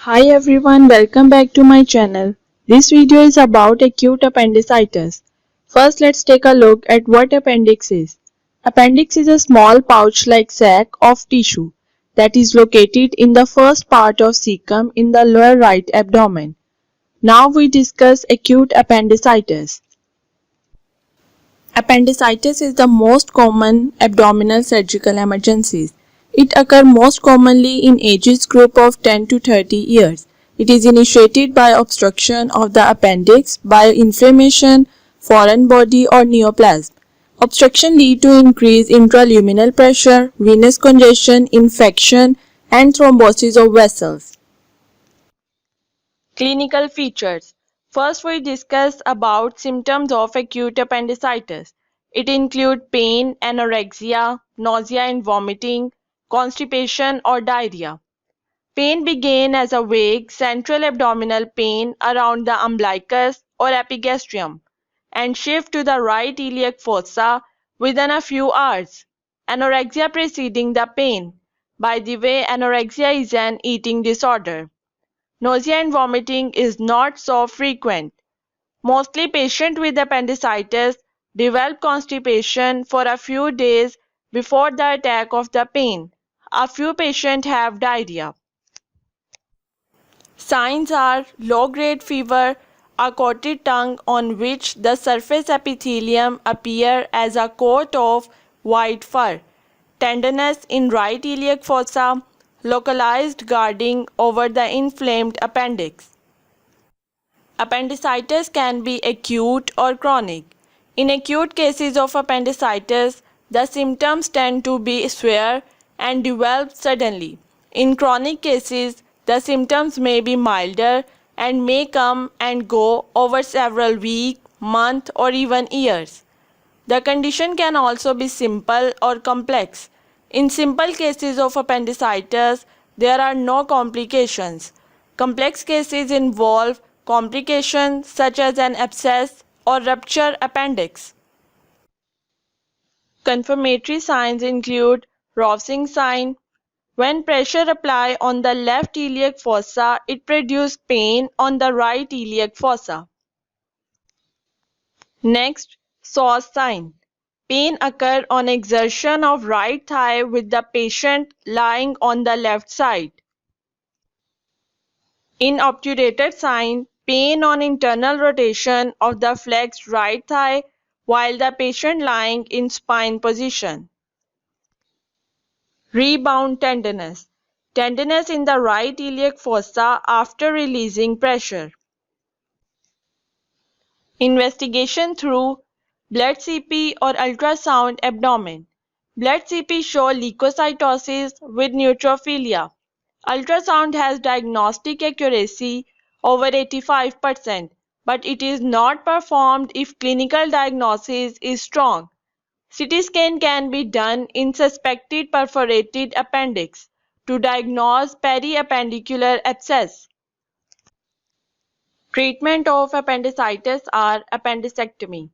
Hi everyone, welcome back to my channel. This video is about acute appendicitis. First, let's take a look at what appendix is. Appendix is a small pouch-like sac of tissue that is located in the first part of cecum in the lower right abdomen. Now we discuss acute appendicitis. Appendicitis is the most common abdominal surgical emergency. It occurs most commonly in ages group of 10 to 30 years. It is initiated by obstruction of the appendix by inflammation, foreign body or neoplasm. Obstruction leads to increased intraluminal pressure, venous congestion, infection and thrombosis of vessels. Clinical features. First, we discuss about symptoms of acute appendicitis. It includes pain, anorexia, nausea and vomiting, constipation or diarrhea. Pain begins as a vague central abdominal pain around the umbilicus or epigastrium and shift to the right iliac fossa within a few hours. Anorexia preceding the pain. By the way, anorexia is an eating disorder. Nausea and vomiting is not so frequent. Mostly patients with appendicitis develop constipation for a few days before the attack of the pain. A few patients have diarrhea. Signs are low-grade fever, a coated tongue on which the surface epithelium appears as a coat of white fur, tenderness in right iliac fossa, localized guarding over the inflamed appendix. Appendicitis can be acute or chronic. In acute cases of appendicitis, the symptoms tend to be severe and develop suddenly. In chronic cases, the symptoms may be milder and may come and go over several weeks, months, or even years. The condition can also be simple or complex. In simple cases of appendicitis, there are no complications. Complex cases involve complications such as an abscess or ruptured appendix. Confirmatory signs include Rovsing sign. When pressure applied on the left iliac fossa, it produces pain on the right iliac fossa. Next, psoas sign. Pain occurs on exertion of right thigh with the patient lying on the left side. In obturated sign, pain on internal rotation of the flexed right thigh while the patient lying in spine position. Rebound tenderness. Tenderness in the right iliac fossa after releasing pressure. Investigation through blood CP or ultrasound abdomen. Blood CP show leukocytosis with neutrophilia. Ultrasound has diagnostic accuracy over 85%, but it is not performed if clinical diagnosis is strong. CT scan can be done in suspected perforated appendix to diagnose periappendicular abscess. Treatment of appendicitis are appendicectomy.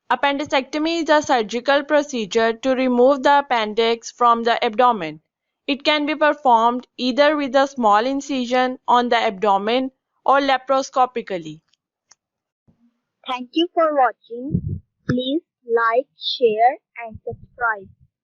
Appendicectomy is a surgical procedure to remove the appendix from the abdomen. It can be performed either with a small incision on the abdomen or laparoscopically. Thank you for watching. Please like, share and subscribe.